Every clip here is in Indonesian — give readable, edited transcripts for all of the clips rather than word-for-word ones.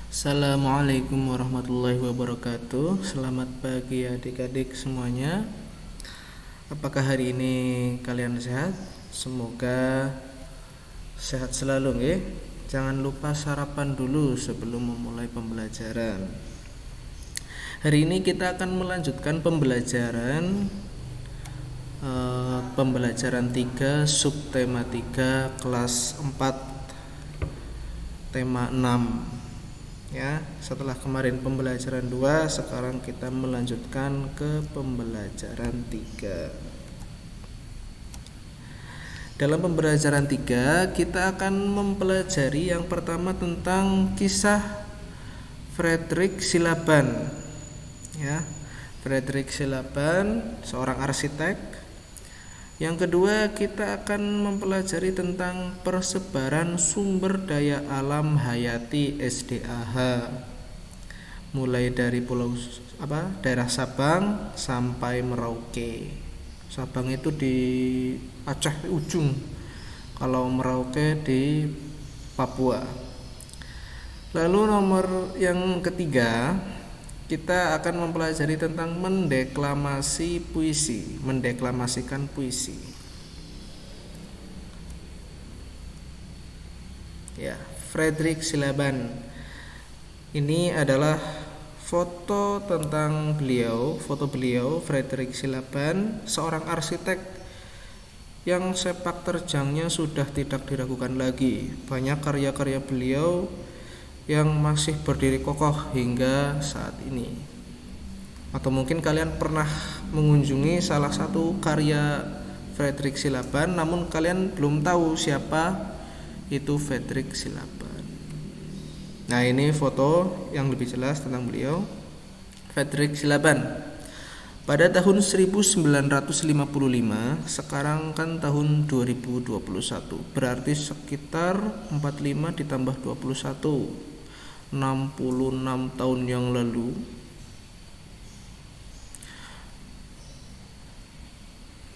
Assalamualaikum warahmatullahi wabarakatuh. Selamat pagi adik-adik semuanya. Apakah hari ini kalian sehat? Semoga sehat selalu ya. Jangan lupa sarapan dulu sebelum memulai pembelajaran. Hari ini kita akan melanjutkan pembelajaran 3 subtema 3 kelas 4 tema 6 ya. Setelah kemarin pembelajaran 2, sekarang kita melanjutkan ke pembelajaran 3. Dalam pembelajaran 3 kita akan mempelajari yang pertama tentang kisah Frederick Silaban ya. Frederick Silaban seorang arsitek. Yang kedua, kita akan mempelajari tentang persebaran sumber daya alam hayati SDAH, mulai dari daerah Sabang sampai Merauke. Sabang itu di Aceh ujung, kalau Merauke di Papua. Lalu nomor yang ketiga, kita akan mempelajari tentang mendeklamasi puisi, mendeklamasikan puisi. Ya, Frederick Silaban. Ini adalah foto tentang beliau, foto beliau Frederick Silaban, seorang arsitek yang sepak terjangnya sudah tidak diragukan lagi. Banyak karya-karya beliau yang masih berdiri kokoh hingga saat ini. Atau mungkin kalian pernah mengunjungi salah satu karya Frederick Silaban, namun kalian belum tahu siapa itu Frederick Silaban. Nah, ini foto yang lebih jelas tentang beliau. Frederick Silaban pada tahun 1955, sekarang kan tahun 2021, berarti sekitar 45 ditambah 21, 66 tahun yang lalu,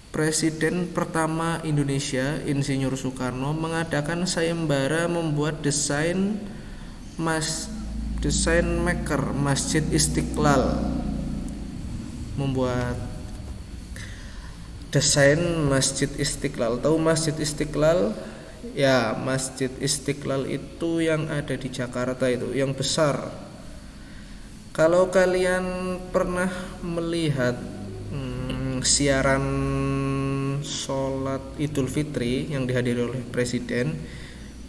Presiden pertama Indonesia, Insinyur Soekarno, mengadakan sayembara membuat desain maker Masjid Istiqlal. Membuat desain Masjid Istiqlal. Tahu Masjid Istiqlal? Ya, Masjid Istiqlal itu yang ada di Jakarta itu, yang besar. Kalau kalian pernah melihat siaran sholat Idul Fitri yang dihadiri oleh Presiden,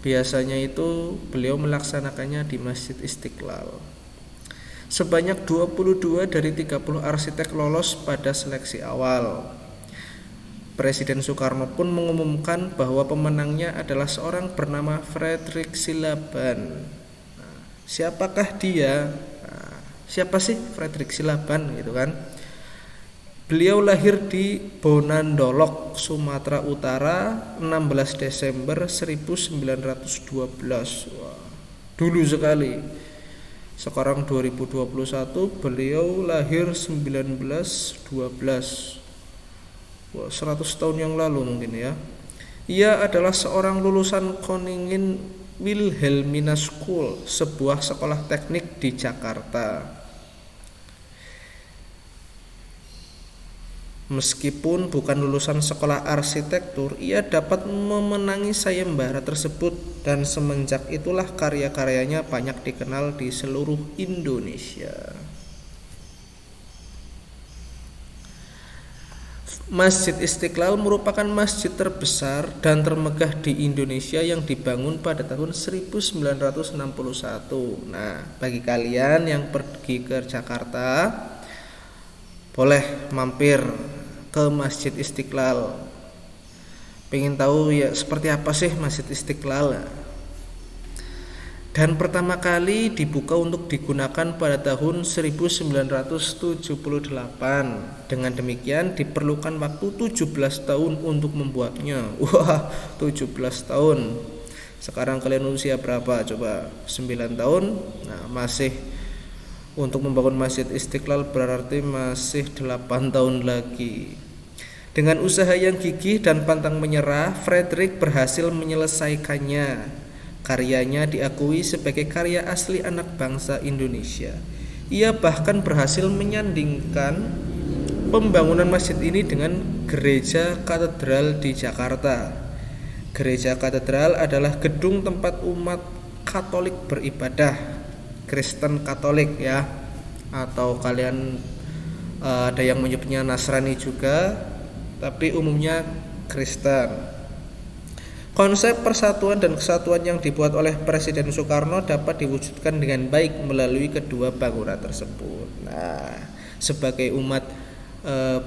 biasanya itu beliau melaksanakannya di Masjid Istiqlal. Sebanyak 22 dari 30 arsitek lolos pada seleksi awal. Presiden Soekarno pun mengumumkan bahwa pemenangnya adalah seorang bernama Frederick Silaban. Nah, siapakah dia? Nah, siapa sih Frederick Silaban gitu kan? Beliau lahir di Bonandolok, Sumatera Utara, 16 Desember 1912. Wah, dulu sekali. Sekarang 2021, beliau lahir 1912. Wah, 100 tahun yang lalu mungkin ya. Ia adalah seorang lulusan Koningin Wilhelmina School, sebuah sekolah teknik di Jakarta. Meskipun bukan lulusan sekolah arsitektur, ia dapat memenangi sayembara tersebut dan semenjak itulah karya-karyanya banyak dikenal di seluruh Indonesia. Masjid Istiqlal merupakan masjid terbesar dan termegah di Indonesia yang dibangun pada tahun 1961. Nah, bagi kalian yang pergi ke Jakarta, boleh mampir ke Masjid Istiqlal. Pengen tahu ya seperti apa sih Masjid Istiqlal? Dan pertama kali dibuka untuk digunakan pada tahun 1978. Dengan demikian diperlukan waktu 17 tahun untuk membuatnya. Wah, 17 tahun. Sekarang kalian usia berapa? Coba 9 tahun. Nah, masih untuk membangun Masjid Istiqlal berarti masih 8 tahun lagi. Dengan usaha yang gigih dan pantang menyerah, Frederick berhasil menyelesaikannya. Karyanya diakui sebagai karya asli anak bangsa Indonesia. Ia bahkan berhasil menyandingkan pembangunan masjid ini dengan gereja katedral di Jakarta. Gereja katedral adalah gedung tempat umat Katolik beribadah, Kristen Katolik ya, atau kalian ada yang menyebutnya Nasrani juga, tapi umumnya Kristen. Konsep persatuan dan kesatuan yang dibuat oleh Presiden Soekarno dapat diwujudkan dengan baik melalui kedua bangunan tersebut. Nah, sebagai umat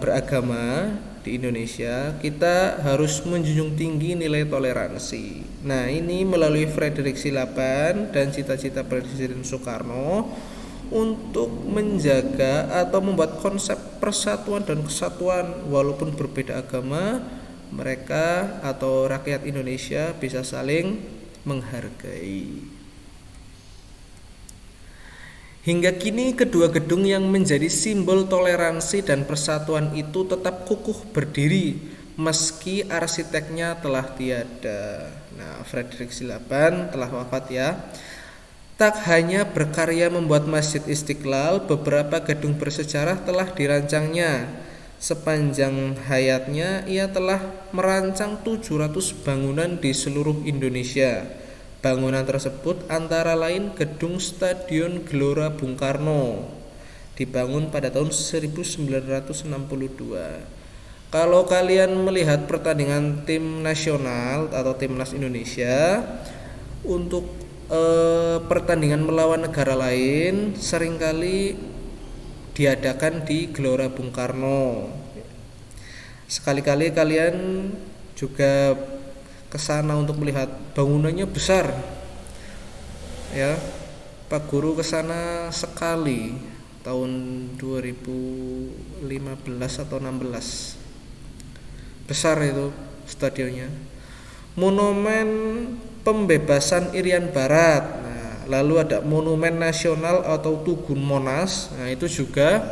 beragama di Indonesia, kita harus menjunjung tinggi nilai toleransi. Nah, ini melalui Frederick Silaban dan cita-cita Presiden Soekarno untuk menjaga atau membuat konsep persatuan dan kesatuan walaupun berbeda agama, mereka atau rakyat Indonesia bisa saling menghargai. Hingga kini kedua gedung yang menjadi simbol toleransi dan persatuan itu tetap kukuh berdiri meski arsiteknya telah tiada. Nah, Frederick Silaban telah wafat ya. Tak hanya berkarya membuat Masjid Istiqlal, beberapa gedung bersejarah telah dirancangnya. Sepanjang hayatnya ia telah merancang 700 bangunan di seluruh Indonesia. Bangunan tersebut antara lain Gedung Stadion Gelora Bung Karno, dibangun pada tahun 1962. Kalau kalian melihat pertandingan tim nasional atau timnas Indonesia untuk pertandingan melawan negara lain seringkali diadakan di Gelora Bung Karno. Sekali-kali kalian juga ke sana untuk melihat, bangunannya besar. Ya. Pak Guru ke sana sekali tahun 2015 atau 16. Besar itu stadionnya. Monumen pembebasan Irian Barat. Lalu ada Monumen Nasional atau Tugu Monas. Nah, itu juga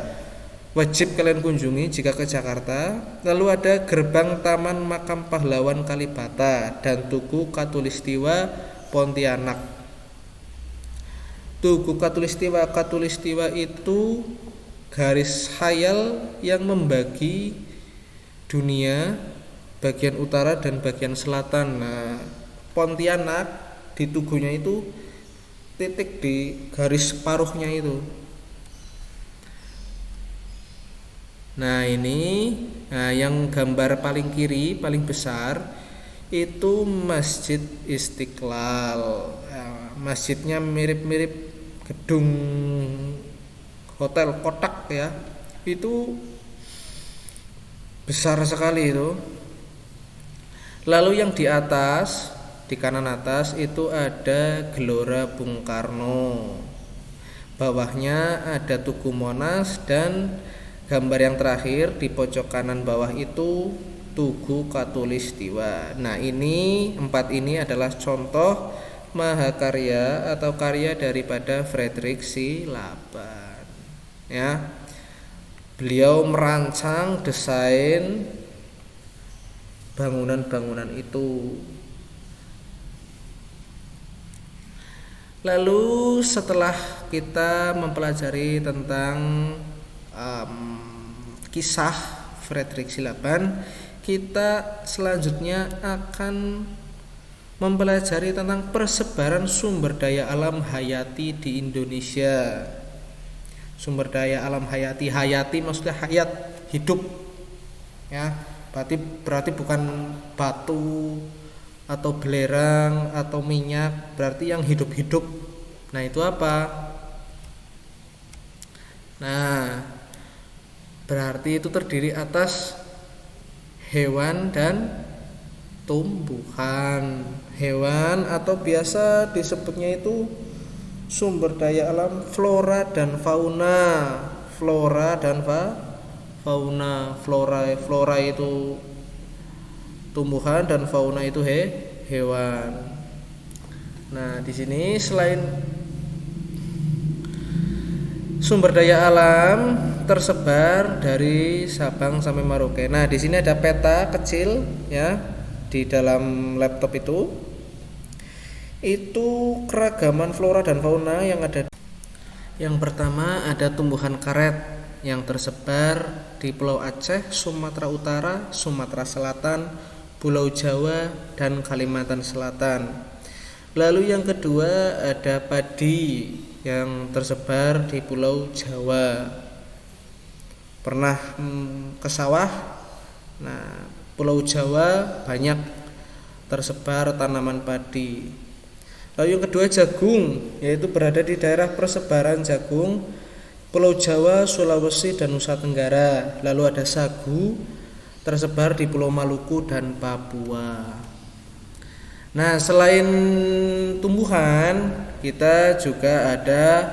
wajib kalian kunjungi jika ke Jakarta. Lalu ada Gerbang Taman Makam Pahlawan Kalibata dan Tugu Katulistiwa Pontianak. Tugu Katulistiwa itu garis khayal yang membagi dunia bagian utara dan bagian selatan. Nah, Pontianak di tugunya itu titik di garis separuhnya itu. Nah, ini yang gambar paling kiri paling besar itu Masjid Istiqlal. Masjidnya mirip-mirip gedung hotel kotak ya. Itu besar sekali itu. Lalu yang di atas, di kanan atas itu ada Gelora Bung Karno. Bawahnya ada Tugu Monas dan gambar yang terakhir di pojok kanan bawah itu Tugu Katulistiwa. Nah, empat ini adalah contoh mahakarya atau karya daripada Frederick Silaban. Ya. Beliau merancang desain bangunan-bangunan itu. Lalu setelah kita mempelajari tentang kisah Frederick Silaban, kita selanjutnya akan mempelajari tentang persebaran sumber daya alam hayati di Indonesia. Sumber daya alam hayati maksudnya hayat, hidup ya, berarti bukan batu atau belerang atau minyak, berarti yang hidup-hidup. Nah, itu apa? Nah, berarti itu terdiri atas hewan dan tumbuhan. Hewan atau biasa disebutnya itu sumber daya alam flora dan fauna. Flora dan fauna. Flora itu tumbuhan dan fauna itu hewan. Nah, di sini selain sumber daya alam tersebar dari Sabang sampai Merauke. Nah, di sini ada peta kecil ya di dalam laptop itu. Itu keragaman flora dan fauna yang ada. Yang pertama ada tumbuhan karet yang tersebar di Pulau Aceh, Sumatera Utara, Sumatera Selatan, Pulau Jawa, dan Kalimantan Selatan. Lalu yang kedua ada padi yang tersebar di Pulau Jawa. Pernah ke sawah? Nah, Pulau Jawa banyak tersebar tanaman padi. Lalu yang kedua jagung, yaitu berada di daerah persebaran jagung Pulau Jawa, Sulawesi, dan Nusa Tenggara. Lalu ada sagu tersebar di Pulau Maluku dan Papua. Nah, selain tumbuhan, kita juga ada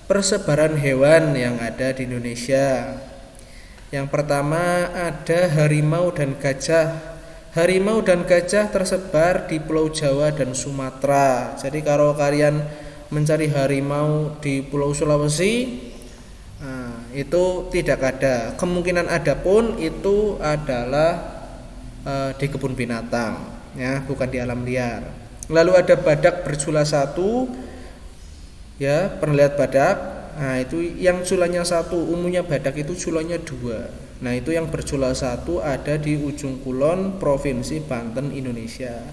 persebaran hewan yang ada di Indonesia. Yang pertama ada harimau dan gajah. Harimau dan gajah tersebar di Pulau Jawa dan Sumatera. Jadi kalau kalian mencari harimau di Pulau Sulawesi, itu tidak ada. Kemungkinan ada pun itu adalah di kebun binatang, ya, bukan di alam liar. Lalu ada badak bercula satu, ya, pernah lihat badak? Nah, itu yang culanya satu. Umumnya badak itu culanya dua. Nah, itu yang bercula satu ada di ujung kulon Provinsi Banten, Indonesia.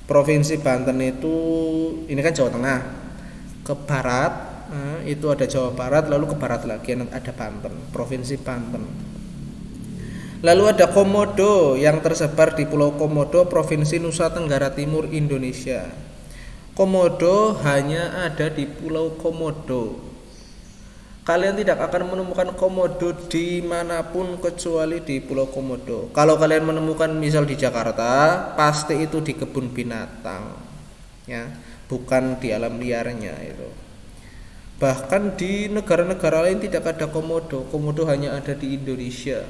Provinsi Banten itu, ini kan Jawa Tengah. Ke barat, itu ada Jawa Barat, lalu ke barat lagi ada Banten, Provinsi Banten. Lalu ada komodo yang tersebar di Pulau Komodo, Provinsi Nusa Tenggara Timur, Indonesia. Komodo hanya ada di Pulau Komodo. Kalian tidak akan menemukan komodo dimanapun kecuali di Pulau Komodo. Kalau kalian menemukan misal di Jakarta, pasti itu di kebun binatang, ya, bukan di alam liarnya itu. Bahkan di negara-negara lain tidak ada komodo. Komodo hanya ada di Indonesia.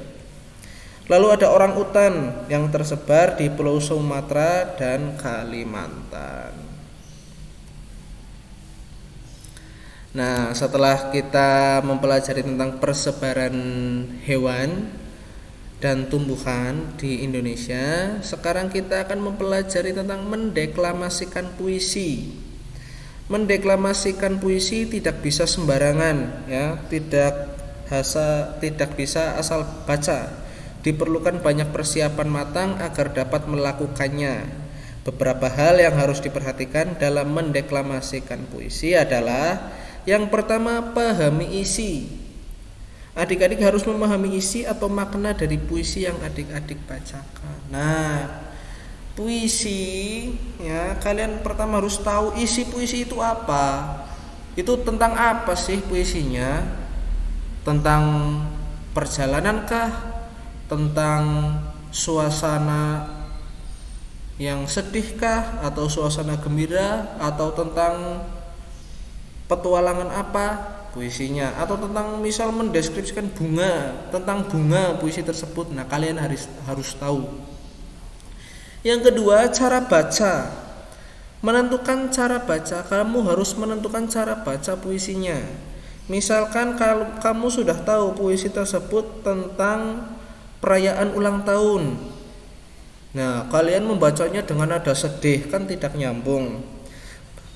Lalu ada orang utan yang tersebar di Pulau Sumatera dan Kalimantan. Nah, setelah kita mempelajari tentang persebaran hewan dan tumbuhan di Indonesia, sekarang kita akan mempelajari tentang mendeklamasikan puisi. Mendeklamasikan puisi tidak bisa sembarangan, ya, tidak bisa asal baca. Diperlukan banyak persiapan matang agar dapat melakukannya. Beberapa hal yang harus diperhatikan dalam mendeklamasikan puisi adalah: yang pertama, pahami isi. Adik-adik harus memahami isi atau makna dari puisi yang adik-adik bacakan. Nah, puisi, ya, kalian pertama harus tahu isi puisi itu apa. Itu tentang apa sih puisinya? Tentang perjalanankah? Tentang suasana yang sedihkah? Atau suasana gembira? Atau tentang petualangan apa puisinya, atau tentang misal mendeskripsikan bunga, tentang bunga puisi tersebut. Nah, kalian harus tahu. Yang kedua, cara baca. Menentukan cara baca, kamu harus menentukan cara baca puisinya. Misalkan kalau kamu sudah tahu puisi tersebut tentang perayaan ulang tahun, nah, kalian membacanya dengan nada sedih kan tidak nyambung.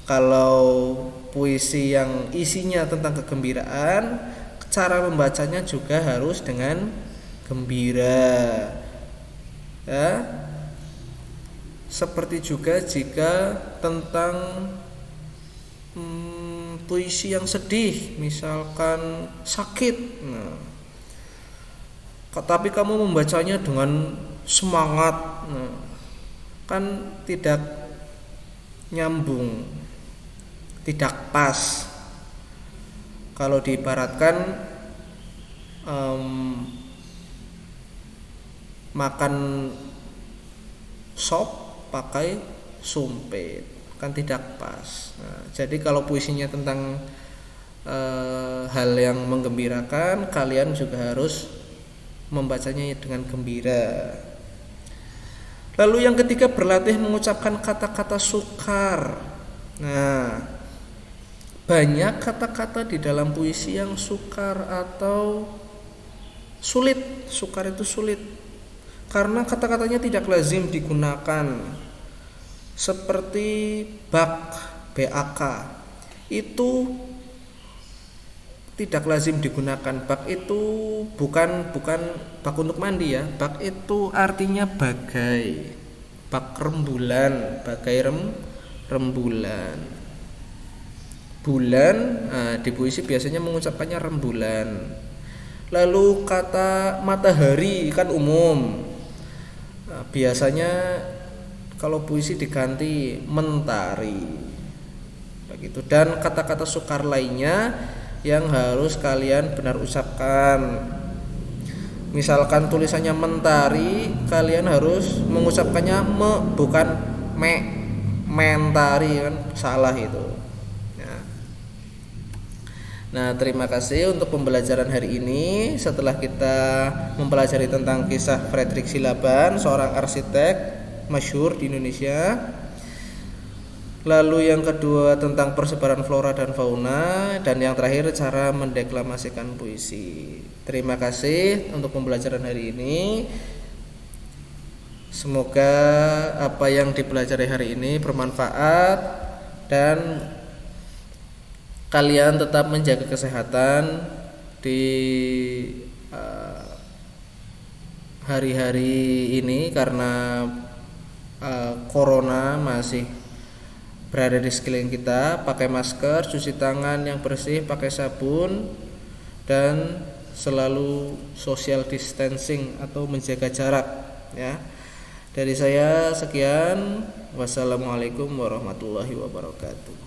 Kalau puisi yang isinya tentang kegembiraan, cara membacanya juga harus dengan gembira, ya. Seperti juga jika tentang puisi yang sedih, misalkan sakit, nah, tapi kamu membacanya dengan semangat, nah, kan tidak nyambung, tidak pas. Kalau diibaratkan makan sop pakai sumpit, kan tidak pas. Nah, jadi kalau puisinya tentang hal yang menggembirakan, kalian juga harus membacanya dengan gembira. Lalu yang ketiga, berlatih mengucapkan kata-kata sukar. Nah, banyak kata-kata di dalam puisi yang sukar atau sulit. Sukar itu sulit karena kata-katanya tidak lazim digunakan. seperti bak, BAK itu tidak lazim digunakan. Bak itu bukan bak untuk mandi ya. Bak itu artinya bagai, bak rembulan, bagai rembulan. Bulan, nah, di puisi biasanya mengucapkannya rembulan. Lalu kata matahari kan umum. Nah, biasanya kalau puisi diganti mentari. Begitu. Dan kata-kata sukar lainnya yang harus kalian benar ucapkan. Misalkan tulisannya mentari, kalian harus mengucapkannya bukan mentari, kan salah itu. Nah, terima kasih untuk pembelajaran hari ini. Setelah kita mempelajari tentang kisah Frederick Silaban, seorang arsitek masyhur di Indonesia. Lalu yang kedua tentang persebaran flora dan fauna, dan yang terakhir cara mendeklamasikan puisi. Terima kasih untuk pembelajaran hari ini. Semoga apa yang dipelajari hari ini bermanfaat dan kalian tetap menjaga kesehatan di hari-hari ini karena corona masih berada di sekeliling kita. Pakai masker, cuci tangan yang bersih, pakai sabun, dan selalu social distancing atau menjaga jarak ya. Dari saya sekian. Wassalamualaikum warahmatullahi wabarakatuh.